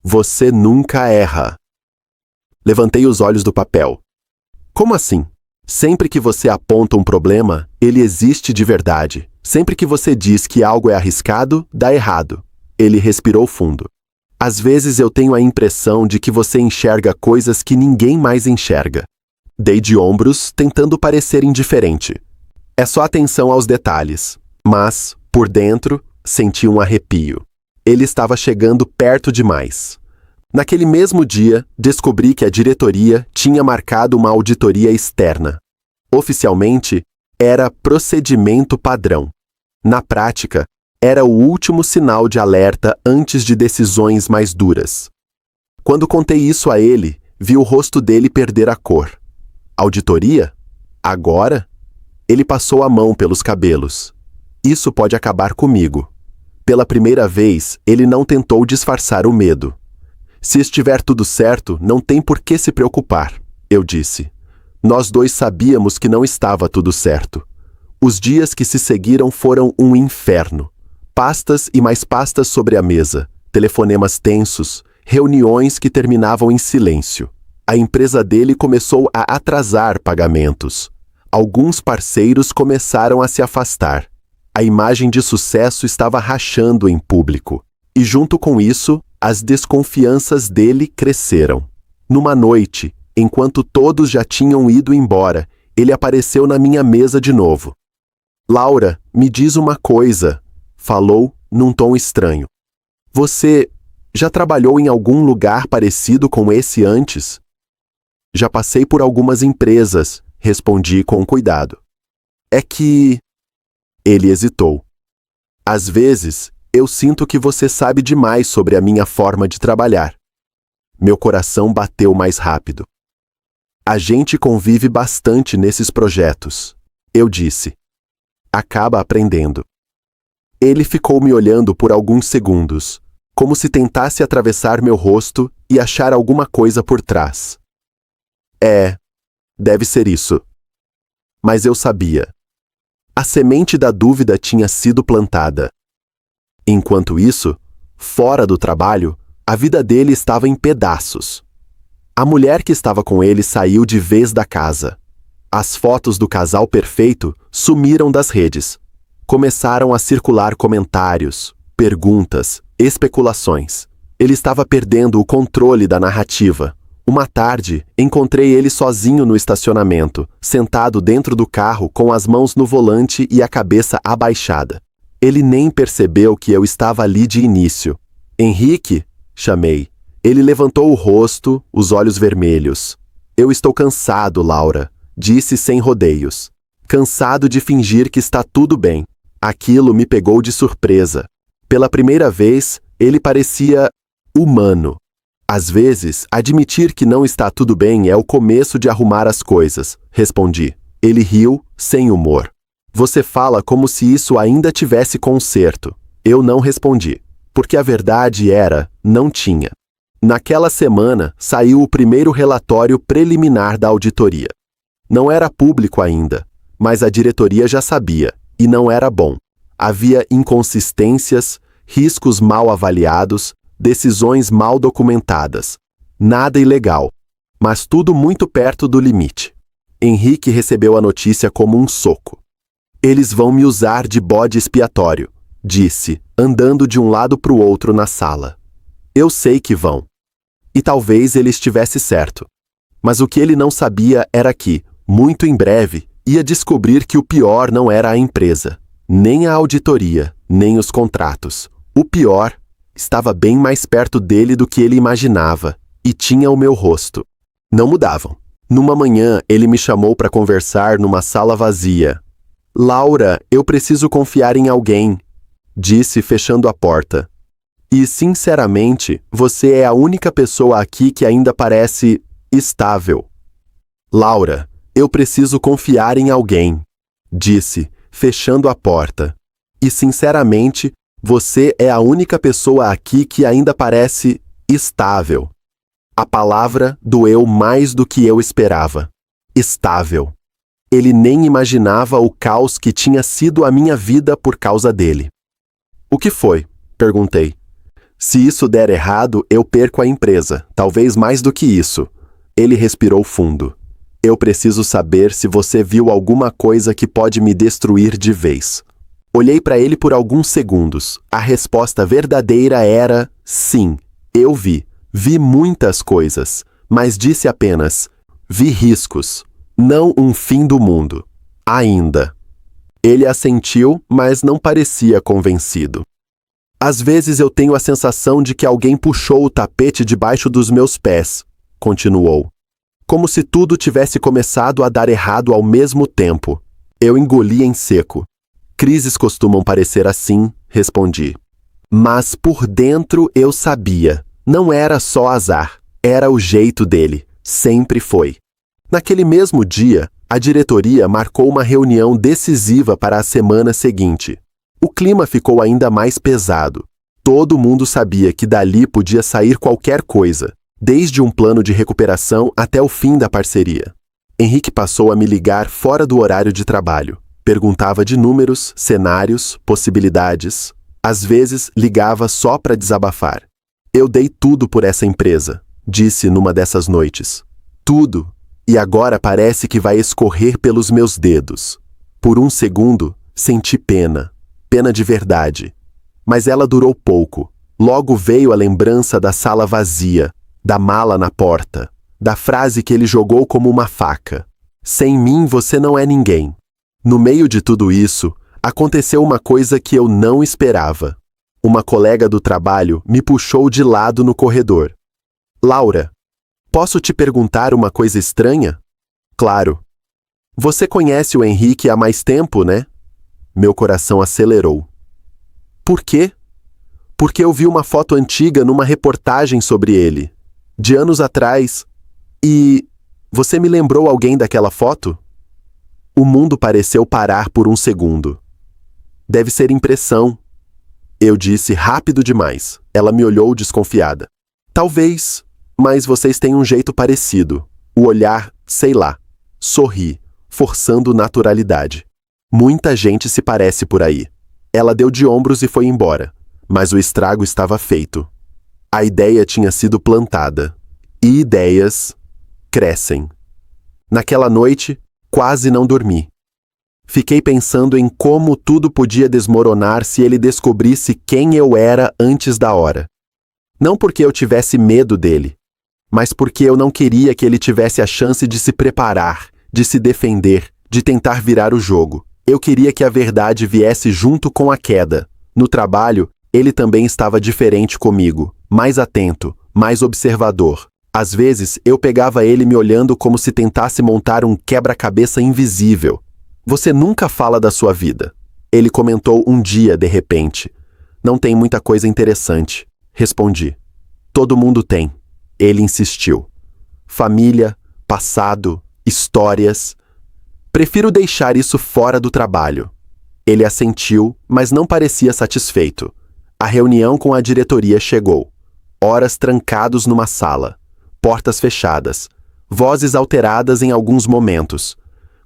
Você nunca erra. Levantei os olhos do papel. Como assim? Sempre que você aponta um problema, ele existe de verdade. Sempre que você diz que algo é arriscado, dá errado. Ele respirou fundo. Às vezes eu tenho a impressão de que você enxerga coisas que ninguém mais enxerga. Dei de ombros, tentando parecer indiferente. É só atenção aos detalhes. Mas, por dentro, senti um arrepio. Ele estava chegando perto demais. Naquele mesmo dia, descobri que a diretoria tinha marcado uma auditoria externa. Oficialmente, era procedimento padrão. Na prática, era o último sinal de alerta antes de decisões mais duras. Quando contei isso a ele, vi o rosto dele perder a cor. Auditoria? Agora? Ele passou a mão pelos cabelos. Isso pode acabar comigo. Pela primeira vez, ele não tentou disfarçar o medo. Se estiver tudo certo, não tem por que se preocupar, eu disse. Nós dois sabíamos que não estava tudo certo. Os dias que se seguiram foram um inferno. Pastas e mais pastas sobre a mesa, telefonemas tensos, reuniões que terminavam em silêncio. A empresa dele começou a atrasar pagamentos. Alguns parceiros começaram a se afastar. A imagem de sucesso estava rachando em público. E junto com isso, as desconfianças dele cresceram. Numa noite, enquanto todos já tinham ido embora, ele apareceu na minha mesa de novo. Laura, me diz uma coisa, falou num tom estranho. Você já trabalhou em algum lugar parecido com esse antes? Já passei por algumas empresas, respondi com cuidado. É que Ele hesitou. Às vezes, eu sinto que você sabe demais sobre a minha forma de trabalhar. Meu coração bateu mais rápido. A gente convive bastante nesses projetos, eu disse. Acaba aprendendo. Ele ficou me olhando por alguns segundos, como se tentasse atravessar meu rosto e achar alguma coisa por trás. Deve ser isso. Mas eu sabia. A semente da dúvida tinha sido plantada. Enquanto isso, fora do trabalho, a vida dele estava em pedaços. A mulher que estava com ele saiu de vez da casa. As fotos do casal perfeito sumiram das redes. Começaram a circular comentários, perguntas, especulações. Ele estava perdendo o controle da narrativa. Uma tarde, encontrei ele sozinho no estacionamento, sentado dentro do carro com as mãos no volante e a cabeça abaixada. Ele nem percebeu que eu estava ali de início. Henrique, chamei. Ele levantou o rosto, os olhos vermelhos. Eu estou cansado, Laura, disse sem rodeios. Cansado de fingir que está tudo bem. Aquilo me pegou de surpresa. Pela primeira vez, ele parecia humano. Às vezes, admitir que não está tudo bem é o começo de arrumar as coisas, respondi. Ele riu, sem humor. Você fala como se isso ainda tivesse conserto. Eu não respondi, porque a verdade era, não tinha. Naquela semana, saiu o primeiro relatório preliminar da auditoria. Não era público ainda, mas a diretoria já sabia, e não era bom. Havia inconsistências, riscos mal avaliados, decisões mal documentadas. Nada ilegal, mas tudo muito perto do limite. Henrique recebeu a notícia como um soco. Eles vão me usar de bode expiatório, disse, andando de um lado para o outro na sala. Eu sei que vão. E talvez ele estivesse certo. Mas o que ele não sabia era que, muito em breve, ia descobrir que o pior não era a empresa, nem a auditoria, nem os contratos. O pior estava bem mais perto dele do que ele imaginava, e tinha o meu rosto. Não mudavam. Numa manhã, ele me chamou para conversar numa sala vazia. Laura, eu preciso confiar em alguém, disse fechando a porta. E, sinceramente, você é a única pessoa aqui que ainda parece estável. Laura, eu preciso confiar em alguém, disse, fechando a porta. E, sinceramente, você é a única pessoa aqui que ainda parece estável. A palavra doeu mais do que eu esperava. Estável. Ele nem imaginava o caos que tinha sido a minha vida por causa dele. O que foi? Perguntei. Se isso der errado, eu perco a empresa, talvez mais do que isso. Ele respirou fundo. Eu preciso saber se você viu alguma coisa que pode me destruir de vez. Olhei para ele por alguns segundos. A resposta verdadeira era sim, eu vi. Vi muitas coisas, mas disse apenas, vi riscos, não um fim do mundo. Ainda. Ele assentiu, mas não parecia convencido. Às vezes eu tenho a sensação de que alguém puxou o tapete debaixo dos meus pés, continuou. Como se tudo tivesse começado a dar errado ao mesmo tempo. Eu engoli em seco. Crises costumam parecer assim, respondi. Mas por dentro eu sabia. Não era só azar. Era o jeito dele. Sempre foi. Naquele mesmo dia, a diretoria marcou uma reunião decisiva para a semana seguinte. O clima ficou ainda mais pesado. Todo mundo sabia que dali podia sair qualquer coisa, desde um plano de recuperação até o fim da parceria. Henrique passou a me ligar fora do horário de trabalho. Perguntava de números, cenários, possibilidades. Às vezes, ligava só para desabafar. Eu dei tudo por essa empresa, disse numa dessas noites. Tudo. E agora parece que vai escorrer pelos meus dedos. Por um segundo, senti pena. Pena de verdade. Mas ela durou pouco. Logo veio a lembrança da sala vazia, da mala na porta, da frase que ele jogou como uma faca. Sem mim você não é ninguém. No meio de tudo isso, aconteceu uma coisa que eu não esperava. Uma colega do trabalho me puxou de lado no corredor. Laura, posso te perguntar uma coisa estranha? Claro. Você conhece o Henrique há mais tempo, né? Meu coração acelerou. Por quê? Porque eu vi uma foto antiga numa reportagem sobre ele, de anos atrás, e você me lembrou alguém daquela foto? O mundo pareceu parar por um segundo. Deve ser impressão. Eu disse rápido demais. Ela me olhou desconfiada. Talvez, mas vocês têm um jeito parecido. O olhar, sei lá, sorri, forçando naturalidade. Muita gente se parece por aí. Ela deu de ombros e foi embora, mas o estrago estava feito. A ideia tinha sido plantada. E ideias crescem. Naquela noite, quase não dormi. Fiquei pensando em como tudo podia desmoronar se ele descobrisse quem eu era antes da hora. Não porque eu tivesse medo dele, mas porque eu não queria que ele tivesse a chance de se preparar, de se defender, de tentar virar o jogo. Eu queria que a verdade viesse junto com a queda. No trabalho, ele também estava diferente comigo, mais atento, mais observador. Às vezes, eu pegava ele me olhando como se tentasse montar um quebra-cabeça invisível. Você nunca fala da sua vida. Ele comentou um dia, de repente. Não tem muita coisa interessante. Respondi. Todo mundo tem. Ele insistiu. Família, passado, histórias. Prefiro deixar isso fora do trabalho. Ele assentiu, mas não parecia satisfeito. A reunião com a diretoria chegou. Horas trancados numa sala. Portas fechadas. Vozes alteradas em alguns momentos.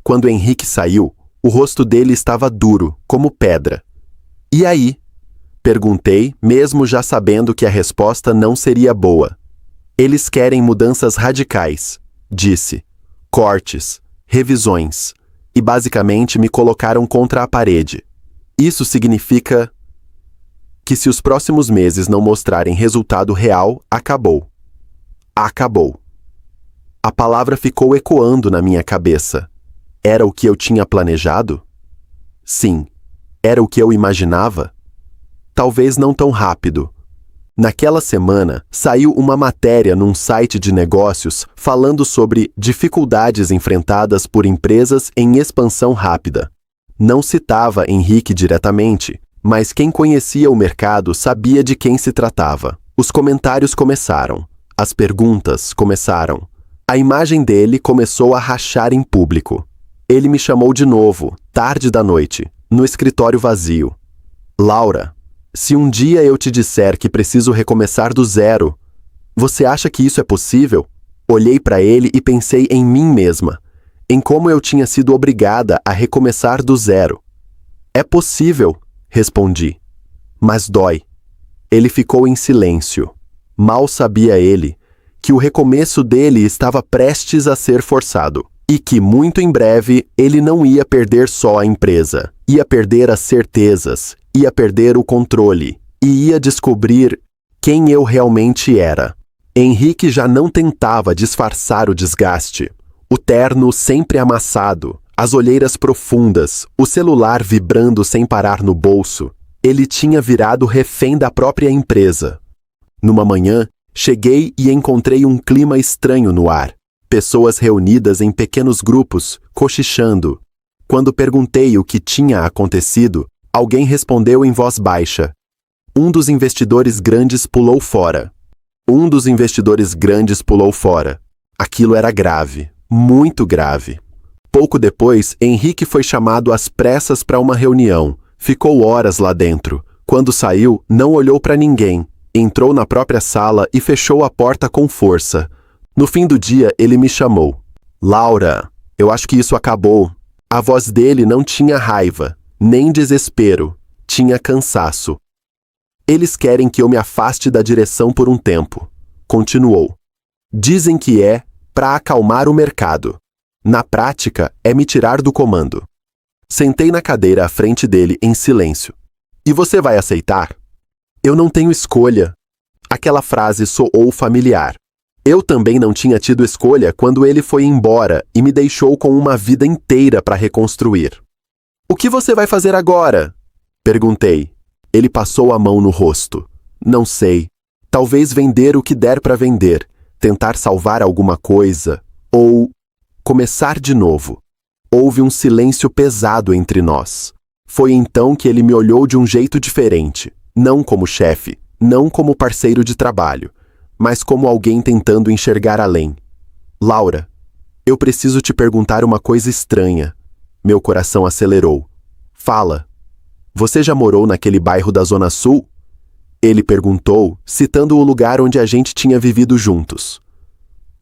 Quando Henrique saiu, o rosto dele estava duro, como pedra. E aí? Perguntei, mesmo já sabendo que a resposta não seria boa. Eles querem mudanças radicais, disse. Cortes, revisões. E basicamente me colocaram contra a parede. Isso significa que se os próximos meses não mostrarem resultado real, acabou. Acabou. A palavra ficou ecoando na minha cabeça. Era o que eu tinha planejado? Sim. Era o que eu imaginava? Talvez não tão rápido. Naquela semana, saiu uma matéria num site de negócios falando sobre dificuldades enfrentadas por empresas em expansão rápida. Não citava Henrique diretamente, mas quem conhecia o mercado sabia de quem se tratava. Os comentários começaram. As perguntas começaram. A imagem dele começou a rachar em público. Ele me chamou de novo, tarde da noite, no escritório vazio. Laura, se um dia eu te disser que preciso recomeçar do zero, você acha que isso é possível? Olhei para ele e pensei em mim mesma, em como eu tinha sido obrigada a recomeçar do zero. É possível, respondi. Mas dói. Ele ficou em silêncio. Mal sabia ele que o recomeço dele estava prestes a ser forçado. E que, muito em breve, ele não ia perder só a empresa. Ia perder as certezas, ia perder o controle, e ia descobrir quem eu realmente era. Henrique já não tentava disfarçar o desgaste. O terno sempre amassado, as olheiras profundas, o celular vibrando sem parar no bolso. Ele tinha virado refém da própria empresa. Numa manhã, cheguei e encontrei um clima estranho no ar. Pessoas reunidas em pequenos grupos, cochichando. Quando perguntei o que tinha acontecido, alguém respondeu em voz baixa. Um dos investidores grandes pulou fora. Aquilo era grave, muito grave. Pouco depois, Henrique foi chamado às pressas para uma reunião. Ficou horas lá dentro. Quando saiu, não olhou para ninguém. Entrou na própria sala e fechou a porta com força. No fim do dia, ele me chamou. Laura, eu acho que isso acabou. A voz dele não tinha raiva, nem desespero. Tinha cansaço. Eles querem que eu me afaste da direção por um tempo. Continuou. Dizem que é para acalmar o mercado. Na prática, é me tirar do comando. Sentei na cadeira à frente dele em silêncio. E você vai aceitar? Eu não tenho escolha. Aquela frase soou familiar. Eu também não tinha tido escolha quando ele foi embora e me deixou com uma vida inteira para reconstruir. O que você vai fazer agora? Perguntei. Ele passou a mão no rosto. Não sei. Talvez vender o que der para vender, tentar salvar alguma coisa, ou começar de novo. Houve um silêncio pesado entre nós. Foi então que ele me olhou de um jeito diferente, não como chefe, não como parceiro de trabalho, mas como alguém tentando enxergar além. Laura, eu preciso te perguntar uma coisa estranha. Meu coração acelerou. Fala. Você já morou naquele bairro da Zona Sul? Ele perguntou, citando o lugar onde a gente tinha vivido juntos.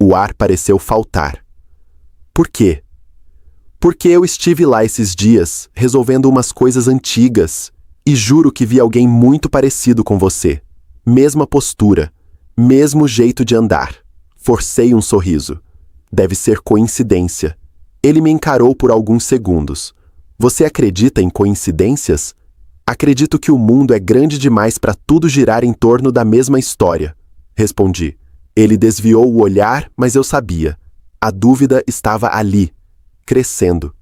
O ar pareceu faltar. Por quê? Porque eu estive lá esses dias, resolvendo umas coisas antigas, e juro que vi alguém muito parecido com você. Mesma postura, mesmo jeito de andar. Forcei um sorriso. Deve ser coincidência. Ele me encarou por alguns segundos. Você acredita em coincidências? Acredito que o mundo é grande demais para tudo girar em torno da mesma história. Respondi. Ele desviou o olhar, mas eu sabia. A dúvida estava ali, crescendo.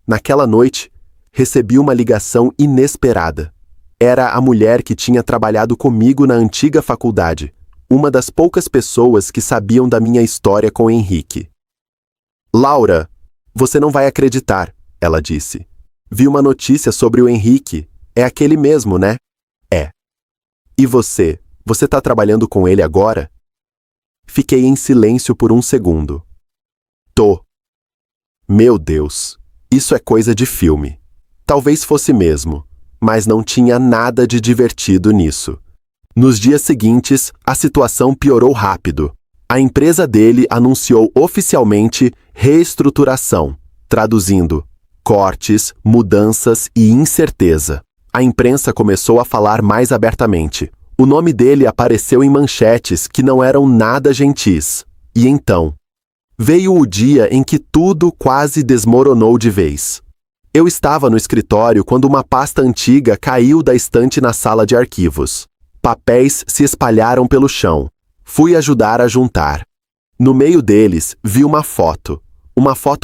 Naquela noite, recebi uma ligação inesperada. Era a mulher que tinha trabalhado comigo na antiga faculdade, uma das poucas pessoas que sabiam da minha história com Henrique. Laura, você não vai acreditar, ela disse. Vi uma notícia sobre o Henrique. É aquele mesmo, né? É. E você? Você está trabalhando com ele agora? Fiquei em silêncio por um segundo. Tô. Meu Deus, isso é coisa de filme. Talvez fosse mesmo, mas não tinha nada de divertido nisso. Nos dias seguintes, a situação piorou rápido. A empresa dele anunciou oficialmente reestruturação, traduzindo cortes, mudanças e incerteza. A imprensa começou a falar mais abertamente. O nome dele apareceu em manchetes que não eram nada gentis. E então, veio o dia em que tudo quase desmoronou de vez. Eu estava no escritório quando uma pasta antiga caiu da estante na sala de arquivos. Papéis se espalharam pelo chão. Fui ajudar a juntar. No meio deles, vi uma foto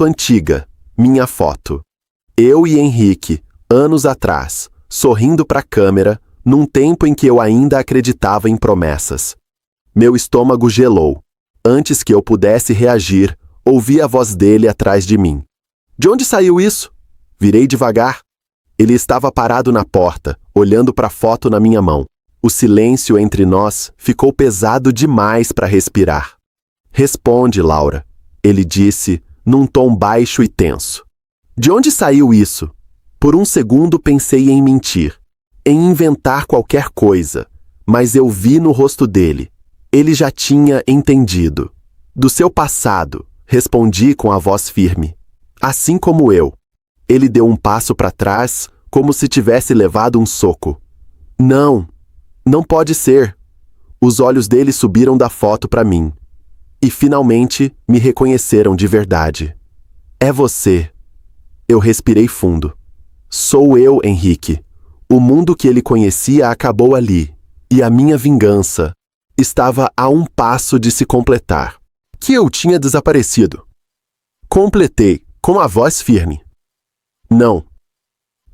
antiga, minha foto. Eu e Henrique, anos atrás, sorrindo para a câmera, num tempo em que eu ainda acreditava em promessas. Meu estômago gelou. Antes que eu pudesse reagir, ouvi a voz dele atrás de mim. De onde saiu isso? Virei devagar. Ele estava parado na porta, olhando para a foto na minha mão. O silêncio entre nós ficou pesado demais para respirar. Responde, Laura, ele disse, num tom baixo e tenso. De onde saiu isso? Por um segundo pensei em mentir, em inventar qualquer coisa, mas eu vi no rosto dele. Ele já tinha entendido. Do seu passado, respondi com a voz firme. Assim como eu. Ele deu um passo para trás, como se tivesse levado um soco. Não, não pode ser. Os olhos dele subiram da foto para mim. E finalmente me reconheceram de verdade. É você. Eu respirei fundo. Sou eu, Henrique. O mundo que ele conhecia acabou ali, e a minha vingança estava a um passo de se completar. Que eu tinha desaparecido. Completei, com a voz firme. Não.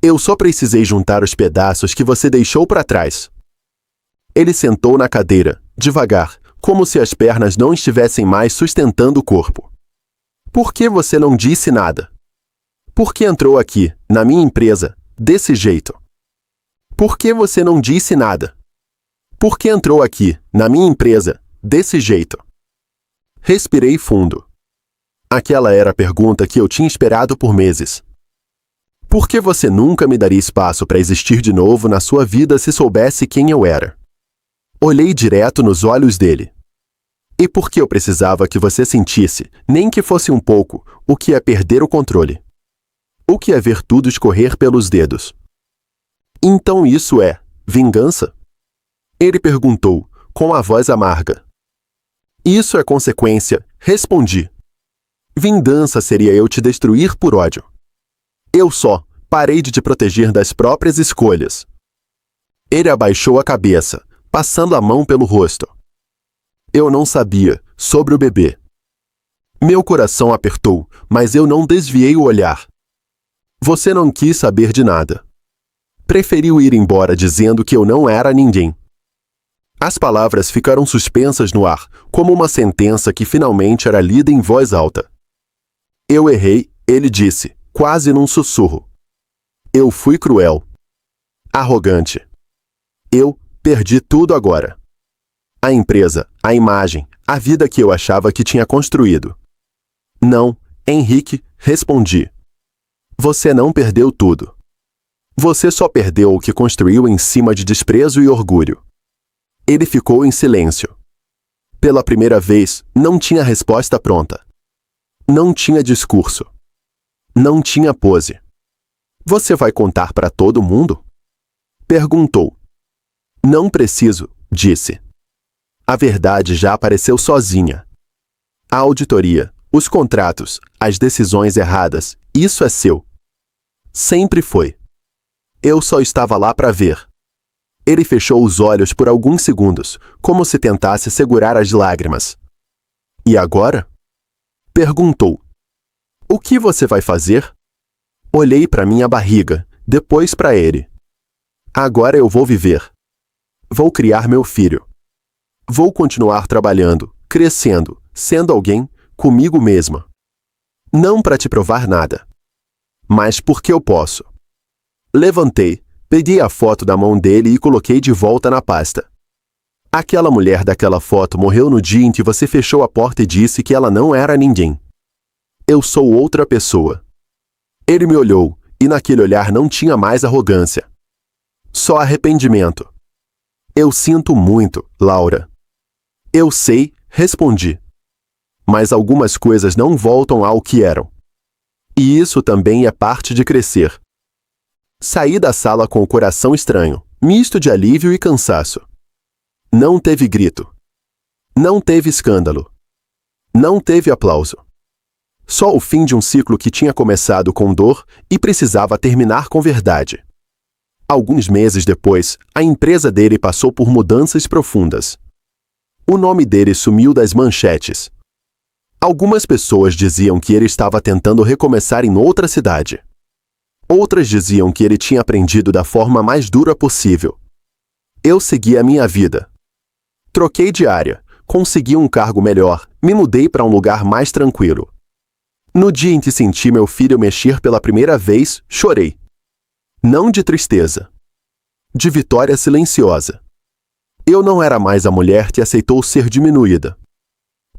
Eu só precisei juntar os pedaços que você deixou para trás. Ele sentou na cadeira, devagar, como se as pernas não estivessem mais sustentando o corpo. Por que você não disse nada? Por que entrou aqui, na minha empresa, desse jeito? Por que você não disse nada? Por que entrou aqui, na minha empresa, desse jeito? Respirei fundo. Aquela era a pergunta que eu tinha esperado por meses. Por que você nunca me daria espaço para existir de novo na sua vida se soubesse quem eu era? Olhei direto nos olhos dele. E por que eu precisava que você sentisse, nem que fosse um pouco, o que é perder o controle? O que é ver tudo escorrer pelos dedos? Então isso é vingança? Ele perguntou, com a voz amarga. Isso é consequência, respondi. Vingança seria eu te destruir por ódio. Eu só parei de te proteger das próprias escolhas. Ele abaixou a cabeça, passando a mão pelo rosto. Eu não sabia sobre o bebê. Meu coração apertou, mas eu não desviei o olhar. Você não quis saber de nada. Preferiu ir embora dizendo que eu não era ninguém. As palavras ficaram suspensas no ar, como uma sentença que finalmente era lida em voz alta. Eu errei, ele disse, quase num sussurro. Eu fui cruel. Arrogante. Eu perdi tudo agora. A empresa, a imagem, a vida que eu achava que tinha construído. Não, Henrique, respondi. Você não perdeu tudo. Você só perdeu o que construiu em cima de desprezo e orgulho. Ele ficou em silêncio. Pela primeira vez, não tinha resposta pronta. Não tinha discurso. Não tinha pose. Você vai contar para todo mundo? Perguntou. Não preciso, disse. A verdade já apareceu sozinha. A auditoria, os contratos, as decisões erradas, isso é seu. Sempre foi. Eu só estava lá para ver. Ele fechou os olhos por alguns segundos, como se tentasse segurar as lágrimas. E agora? Perguntou. O que você vai fazer? Olhei para minha barriga, depois para ele. Agora eu vou viver. Vou criar meu filho. Vou continuar trabalhando, crescendo, sendo alguém, comigo mesma. Não para te provar nada. Mas porque eu posso. Levantei, peguei a foto da mão dele e coloquei de volta na pasta. Aquela mulher daquela foto morreu no dia em que você fechou a porta e disse que ela não era ninguém. Eu sou outra pessoa. Ele me olhou, e naquele olhar não tinha mais arrogância. Só arrependimento. Eu sinto muito, Laura. Eu sei, respondi. Mas algumas coisas não voltam ao que eram. E isso também é parte de crescer. Saí da sala com o coração estranho, misto de alívio e cansaço. Não teve grito. Não teve escândalo. Não teve aplauso. Só o fim de um ciclo que tinha começado com dor e precisava terminar com verdade. Alguns meses depois, a empresa dele passou por mudanças profundas. O nome dele sumiu das manchetes. Algumas pessoas diziam que ele estava tentando recomeçar em outra cidade. Outras diziam que ele tinha aprendido da forma mais dura possível. Eu segui a minha vida. Troquei de área, consegui um cargo melhor, me mudei para um lugar mais tranquilo. No dia em que senti meu filho mexer pela primeira vez, chorei. Não de tristeza. De vitória silenciosa. Eu não era mais a mulher que aceitou ser diminuída.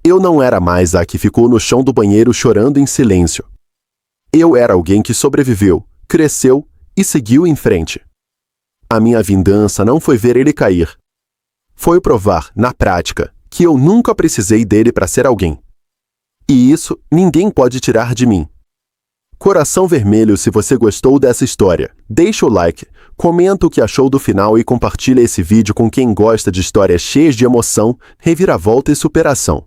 Eu não era mais a que ficou no chão do banheiro chorando em silêncio. Eu era alguém que sobreviveu, cresceu e seguiu em frente. A minha vingança não foi ver ele cair. Foi provar, na prática, que eu nunca precisei dele para ser alguém. E isso ninguém pode tirar de mim. Coração vermelho se você gostou dessa história. Deixa o like, comenta o que achou do final e compartilha esse vídeo com quem gosta de histórias cheias de emoção, reviravolta e superação.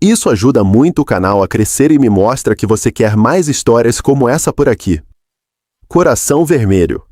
Isso ajuda muito o canal a crescer e me mostra que você quer mais histórias como essa por aqui. Coração vermelho.